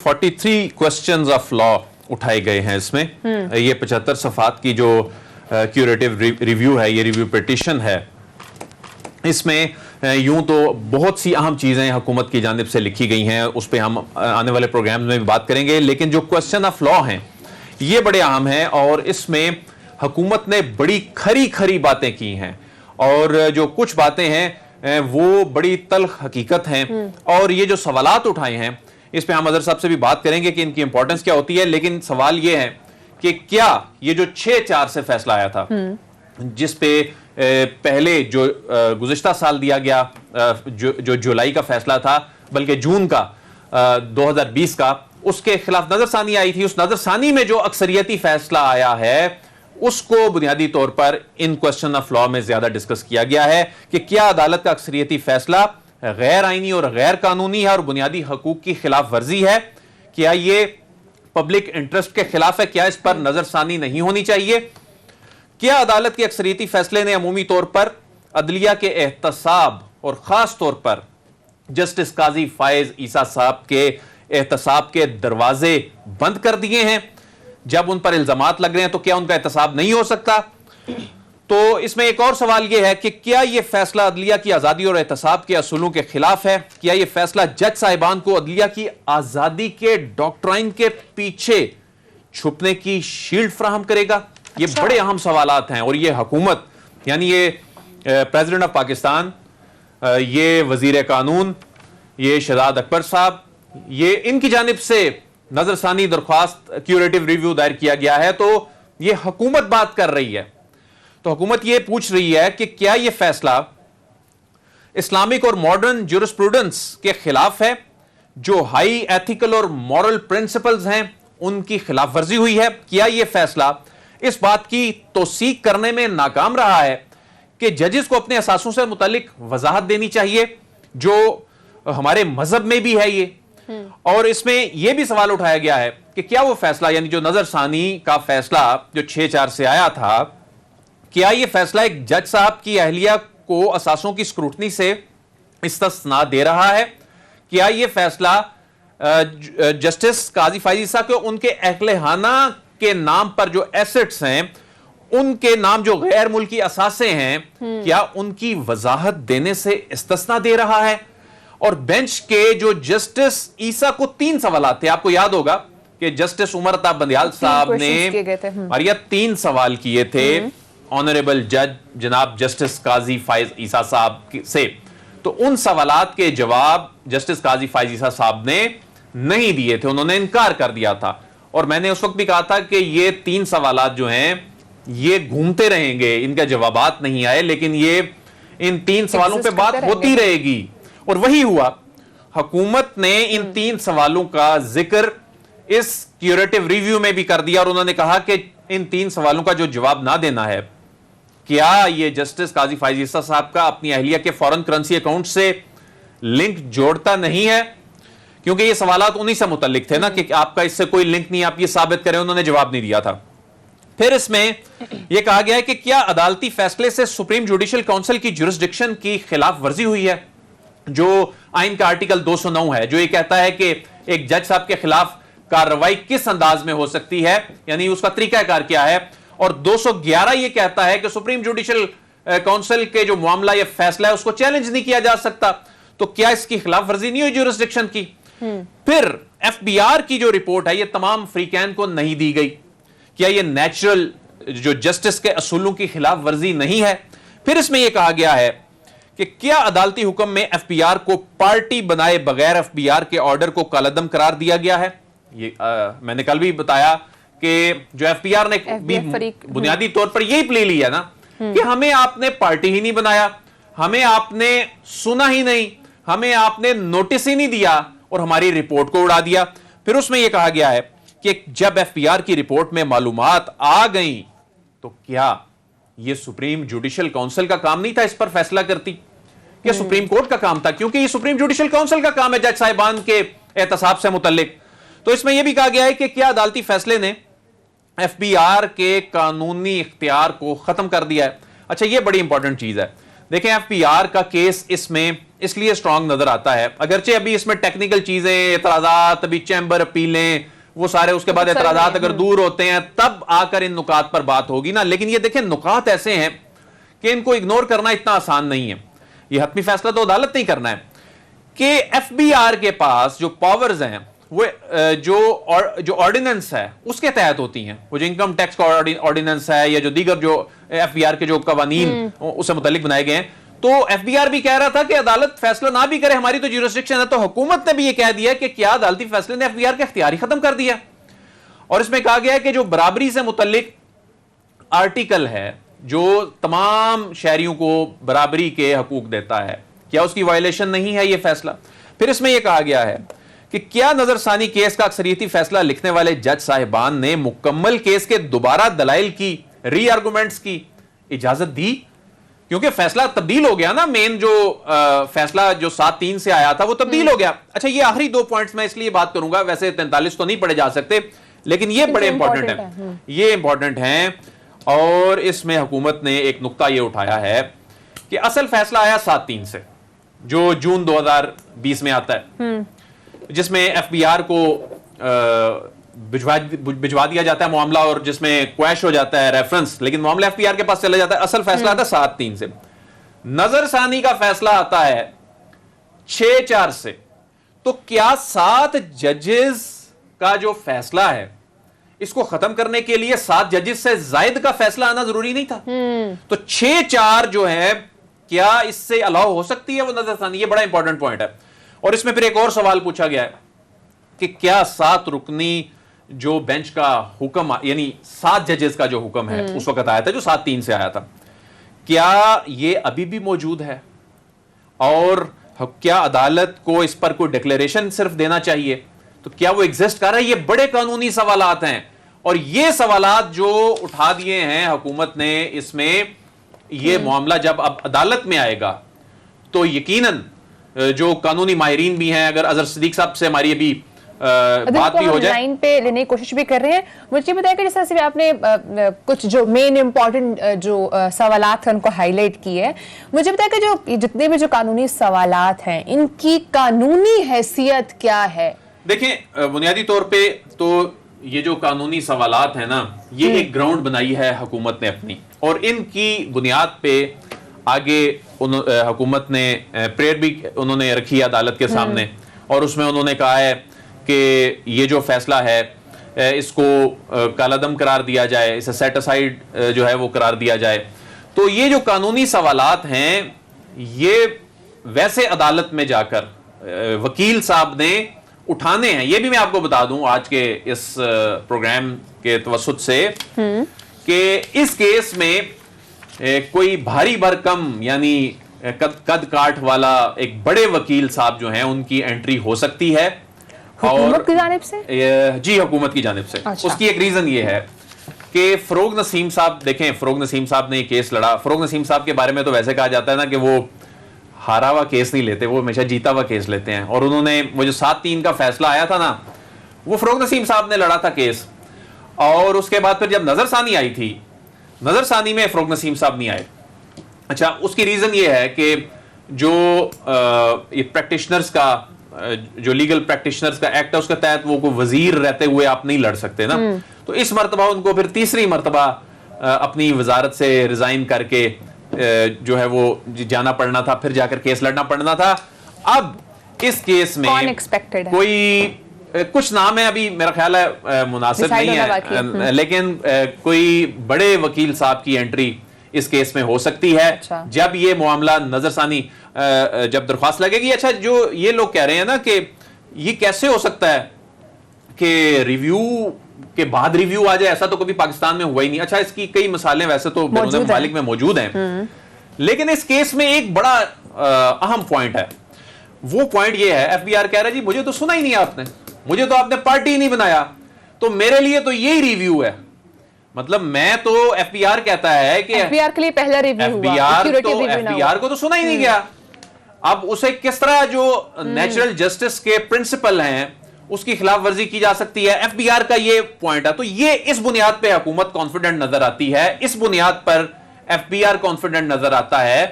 43 questions of law उठाए गए हैं इसमें। ये 75 सफ़ात की जो क्यूरेटिव रिव्यू है, ये रिव्यू पिटीशन है, इसमें यूं तो बहुत सी अहम चीज़ें हुकूमत की जानिब से लिखी गई हैं, उस पर हम आने वाले प्रोग्राम्स में भी बात करेंगे। लेकिन जो क्वेश्चन ऑफ लॉ हैं ये बड़े अहम हैं और इसमें हुकूमत ने बड़ी खरी बातें की हैं और जो कुछ बातें हैं वो बड़ी तल्ख हकीकत हैं। और ये जो सवालात उठाए हैं इस पे हम अजहर साहब से भी बात करेंगे कि इनकी इंपॉर्टेंस क्या होती है। लेकिन सवाल ये है कि क्या ये जो 6/4 से फैसला आया था, जिस पे पहले जो गुज़िश्ता साल दिया गया, जो जुलाई का फैसला था, बल्कि जून का 2020 का, उसके खिलाफ नजरसानी आई थी। उस नजरसानी में जो अक्सरियती फैसला आया है उसको बुनियादी तौर पर इन क्वेश्चन ऑफ लॉ में ज्यादा डिस्कस किया गया है कि क्या अदालत का अक्सरियती फैसला गैर आईनी और गैर कानूनी है और बुनियादी हकूक की खिलाफ वर्जी है, क्या ये पब्लिक इंटरेस्ट के खिलाफ है, क्या इस पर नजरसानी नहीं होनी चाहिए, क्या अदालत के अक्सरियती फैसले ने अमूमी तौर पर अदलिया के एहतसाब और खास तौर पर जस्टिस काजी फायज ईसा साहब के एहतसाब के दरवाजे बंद कर दिए हैं। जब उन पर इल्जामात लग रहे हैं तो क्या उनका एहतसाब नहीं हो सकता। तो इसमें एक और सवाल यह है कि क्या यह फैसला अदलिया की आजादी और एहतसाब के असूलों के खिलाफ है, क्या यह फैसला जज साहिबान को अदलिया की आजादी के डॉक्ट्राइन के पीछे छुपने की शील्ड फराहम करेगा। ये बड़े अहम सवालात हैं और ये हुकूमत यानी ये प्रेसिडेंट ऑफ पाकिस्तान, ये वजीर कानून, ये शहजाद अकबर साहब, ये इनकी जानिब से नजरसानी दरख्वास्त क्यूरेटिव रिव्यू दायर किया गया है। तो ये हुकूमत बात कर रही है, तो हुकूमत ये पूछ रही है कि क्या यह फैसला इस्लामिक और मॉडर्न ज्यूरिस्प्रूडेंस के खिलाफ है, जो हाई एथिकल और मॉरल प्रिंसिपल्स हैं उनकी खिलाफ वर्जी हुई है। क्या यह फैसला इस बात की तौसीक करने में नाकाम रहा है कि जजेस को अपने असासों से मुतालिक वजाहत देनी चाहिए, जो हमारे मजहब में भी है ये। और इसमें यह भी सवाल उठाया गया है कि क्या वो फैसला यानी जो नजरसानी का फैसला जो 6/4 से आया था, क्या यह फैसला एक जज साहब की अहलिया को असासों की स्क्रूटनी से इस्तिस्ना दे रहा है, क्या यह फैसला जस्टिस काजी फायज ईसा के उनके अहलहाना के नाम पर जो एसेट्स हैं, उनके नाम जो गैर मुल्की असासे हैं, क्या उनकी वजाहत देने से इस्तिस्ना दे रहा है। और बेंच के जो जस्टिस ईसा को 3 सवाल थे, आपको याद होगा कि जस्टिस उमर अता बंदियाल साहब ने और यह 3 सवाल किए थे ऑनरेबल जज जनाब जस्टिस काजी फायज ईसा साहब से। तो उन सवालात के जवाब जस्टिस काजी फायज ईसा साहब ने नहीं दिए थे, उन्होंने इनकार कर दिया था। और मैंने उस वक्त भी कहा था कि ये 3 सवालात जो हैं ये घूमते रहेंगे, इनका जवाबात नहीं आए, लेकिन ये इन 3 सवालों पे बात होती रहेगी। और वही हुआ, हुकूमत ने इन 3 सवालों का जिक्र इस क्यूरेटिव रिव्यू में भी कर दिया और उन्होंने कहा कि इन 3 सवालों का जो जवाब ना देना है, क्या ये जस्टिस काजी फायज ईसा साहब का अपनी अहलिया के फॉरेन करेंसी अकाउंट से लिंक जोड़ता नहीं है, क्योंकि ये सवालात उन्हीं से मुतल्लिक थे ना कि आपका इससे कोई लिंक नहीं, आप ये साबित करें। उन्होंने जवाब नहीं दिया था। फिर इसमें यह कहा गया है कि क्या अदालती फैसले से सुप्रीम जुडिशल काउंसिल की जुरिस्डिक्शन की खिलाफ वर्जी हुई है, जो आइन का आर्टिकल 209 है, जो ये कहता है कि एक जज साहब के खिलाफ कार्रवाई किस अंदाज में हो सकती है, यानी उसका तरीकाकार क्या है। और 211 ये कहता है कि सुप्रीम जुडिशल काउंसिल के जो मामला या फैसला है उसको चैलेंज नहीं किया जा सकता। तो क्या इसकी खिलाफ वर्जी नहीं हुई जुरिस्डिक्शन की। फिर एफबीआर की जो रिपोर्ट है ये तमाम फ्रीकैन को नहीं दी गई, क्या ये नेचुरल जो जस्टिस के असूलों की खिलाफ वर्जी नहीं है। फिर इसमें यह कहा गया है कि क्या अदालती हुक्म में एफबीआर को पार्टी बनाए बगैर एफबीआर के ऑर्डर को कालअदम करार दिया गया है। ये मैंने कल भी बताया कि जो एफबीआर ने भी बुनियादी तौर पर यही प्ले लिया ना कि हमें आपने पार्टी ही नहीं बनाया, हमें आपने सुना ही नहीं, हमें आपने नोटिस ही नहीं दिया और हमारी रिपोर्ट को उड़ा दिया। फिर उसमें यह कहा गया है कि जब एफबीआर की रिपोर्ट में मालूमात आ गई तो क्या यह सुप्रीम जुडिशल काउंसिल का काम नहीं था इस पर फैसला करती, यह सुप्रीम कोर्ट का काम था, क्योंकि यह सुप्रीम जुडिशल काउंसिल का काम है जज साहिबान के एहतसाब से मुतल्लिक। तो इसमें यह भी कहा गया है कि क्या अदालती फैसले ने एफबीआर के कानूनी इख्तियार को खत्म कर दिया है। अच्छा, यह बड़ी इंपॉर्टेंट चीज है। देखें, एफबीआर का केस इसमें اس لیے اسٹرانگ نظر آتا ہے. اگرچہ ابھی اس میں ٹیکنیکل چیزیں، اعتراضات، ابھی چیمبر اپیلیں، وہ سارے اس کے بعد اعتراضات اگر دور ہوتے ہیں تب آ کر ان نکات پر بات ہوگی نا. لیکن یہ دیکھیں نکات ایسے ہیں کہ ان کو اگنور کرنا اتنا آسان نہیں ہے. یہ حتمی فیصلہ تو عدالت نہیں کرنا ہے کہ ایف بی آر کے پاس جو پاورز ہیں وہ جو آرڈیننس ہے اس کے تحت ہوتی ہیں. وہ جو انکم ٹیکس کا آرڈیننس ہے یا جو دیگر جو ایف بی آر کے جو قوانین اس سے متعلق بنائے گئے ہیں، تو ایف بی آر بھی کہہ رہا تھا کہ عدالت فیصلہ نہ بھی کرے، ہماری تو جیورسڈکشن ہے. تو حکومت نے بھی یہ کہہ دیا کہ کیا عدالتی فیصلے نے ایف بی آر کا اختیار ہی ختم کر دیا. اور اس میں کہا گیا ہے کہ جو برابری سے متعلق آرٹیکل ہے جو تمام شہریوں کو برابری کے حقوق دیتا ہے، کیا اس کی وائلیشن نہیں ہے یہ فیصلہ. پھر اس میں یہ کہا گیا ہے کہ کیا نظر ثانی کیس کا اکثریتی فیصلہ لکھنے والے جج صاحبان نے مکمل کیس کے دوبارہ دلائل کی، ری آرگومنٹس کی اجازت دی، کیونکہ فیصلہ تبدیل ہو گیا نا. مین جو فیصلہ جو 7-3 سے آیا تھا وہ تبدیل ہو گیا. اچھا یہ آخری 2 پوائنٹس میں اس لیے بات کروں گا، ویسے 43 تو نہیں پڑھے جا سکتے لیکن یہ بڑے امپورٹنٹ ہیں، یہ امپورٹنٹ ہیں. اور اس میں حکومت نے ایک نقطہ یہ اٹھایا ہے کہ اصل فیصلہ آیا 7-3 سے جو جون 2020 میں آتا ہے، جس میں ایف بی آر کو بھجوا دیا جاتا ہے معاملہ اور جس میں کویش ہو جاتا ہے ریفرنس، لیکن معاملہ ایف بی آر کے پاس چلا جاتا ہے. اصل فیصلہ آتا ہے 7-3 سے. نظر ثانی کا فیصلہ آتا ہے 6-4 سے. تو کیا 7 ججز کا جو فیصلہ ہے اس کو ختم کرنے کے لیے 7 ججز سے زائد کا فیصلہ آنا ضروری نہیں تھا؟ تو 6-4 جو ہے کیا اس سے الاؤ ہو سکتی ہے وہ نظر ثانی؟ یہ بڑا امپورٹنٹ پوائنٹ ہے. اور اس میں پھر ایک اور سوال پوچھا گیا ہے کہ کیا 7 رکنی جو بینچ کا حکم، یعنی 7 ججز کا جو حکم ہے اس وقت آیا تھا جو 7-3 سے آیا تھا، کیا یہ ابھی بھی موجود ہے؟ اور کیا عدالت کو اس پر کوئی ڈکلیریشن صرف دینا چاہیے؟ تو کیا وہ ایگزسٹ کر رہا ہے؟ یہ بڑے قانونی سوالات ہیں اور یہ سوالات جو اٹھا دیے ہیں حکومت نے، اس میں یہ معاملہ جب اب عدالت میں آئے گا تو یقیناً جو قانونی ماہرین بھی ہیں، اگر اظہر صدیق صاحب سے ہماری ابھی بات بھی ہو جائے، لائن پہ لینے کی کوشش بھی کر رہے ہیں. مجھے بتایا کہ جس طرح سے آپ نے کچھ جو مین امپورٹنٹ جو سوالات ہیں ان کو ہائی لائٹ کی ہے، مجھے بتایا کہ جو جتنے بھی جو قانونی سوالات ہیں ان کی قانونی حیثیت کیا ہے؟ دیکھیں بنیادی طور پہ تو یہ جو قانونی سوالات ہیں نا، یہ ایک گراؤنڈ بنائی ہے حکومت نے اپنی، اور ان کی بنیاد پہ آگے حکومت نے پریئر بھی انہوں نے رکھی عدالت کے سامنے، اور اس میں انہوں نے کہا ہے کہ یہ جو فیصلہ ہے اس کو کالعدم قرار دیا جائے، اسے سیٹ اسائیڈ جو ہے وہ قرار دیا جائے. تو یہ جو قانونی سوالات ہیں یہ ویسے عدالت میں جا کر وکیل صاحب نے اٹھانے ہیں. یہ بھی میں آپ کو بتا دوں آج کے اس پروگرام کے توسط سے کہ اس کیس میں کوئی بھاری بھرکم یعنی قد کاٹ والا ایک بڑے وکیل صاحب جو ہیں ان کی انٹری ہو سکتی ہے. حکومت کی جانب سے؟ جی حکومت کی جانب سے. اس کی ایک ریزن یہ ہے کہ فروغ نسیم صاحب، دیکھیں فروغ نسیم صاحب نے یہ کیس لڑا. فروغ نسیم صاحب کے بارے میں تو ویسے کہا جاتا ہے نا کہ وہ ہارا ہوا کیس نہیں لیتے، وہ ہمیشہ جیتا ہوا کیس لیتے ہیں. اور انہوں نے وہ جو 7-3 کا فیصلہ آیا تھا نا، وہ فروغ نسیم صاحب نے لڑا تھا کیس. اور اس کے بعد پھر جب نظر ثانی آئی تھی، نظر ثانی میں فروغ نسیم صاحب نہیں آئے. اچھا اس کی ریزن یہ ہے کہ جو یہ پریکٹیشنرز کا جو لیگل پریکٹیشنرز کا ایکٹ ہے اس کے تحت وہ کوئی وزیر رہتے ہوئے آپ نہیں لڑ سکتے نا. تو اس مرتبہ ان کو پھر تیسری مرتبہ اپنی وزارت سے ریزائن کر کے جو ہے وہ جانا پڑنا تھا، پھر جا کر کیس لڑنا پڑنا تھا. اب اس کیس میں کوئی کچھ نام ہے ابھی میرا خیال ہے مناسب نہیں ہے، لیکن کوئی بڑے وکیل صاحب کی انٹری اس کیس میں ہو سکتی ہے جب یہ معاملہ نظر ثانی جب درخواست لگے گی. اچھا جو یہ لوگ کہہ رہے ہیں نا کہ یہ کیسے ہو سکتا ہے کہ ریویو کے بعد ریویو آ جائے، ایسا تو کبھی پاکستان میں ہوا ہی نہیں. اچھا اس کی کئی مثالیں ویسے تو بیرون ممالک میں موجود ہیں، لیکن اس کیس میں ایک بڑا اہم پوائنٹ ہے. وہ پوائنٹ یہ ہے ایف بی آر کہہ رہا ہے جی مجھے تو سنا ہی نہیں آپ نے، مجھے تو آپ نے پارٹی ہی نہیں بنایا، تو میرے لیے تو یہی ریویو ہے. مطلب میں تو ایف بی آر کہتا ہے کہ ایف بی آر کے لیے پہلا ریویو ہوا، ایف بی آر کو تو سنا ہی نہیں گیا. اب اسے کس طرح جو نیچرل جسٹس کے پرنسپل ہیں اس کی خلاف ورزی کی جا سکتی ہے؟ ایف بی آر کا یہ پوائنٹ ہے. تو یہ اس بنیاد پہ حکومت کانفیڈنٹ نظر آتی ہے، اس بنیاد پر ایف بی آر کانفیڈنٹ نظر آتا ہے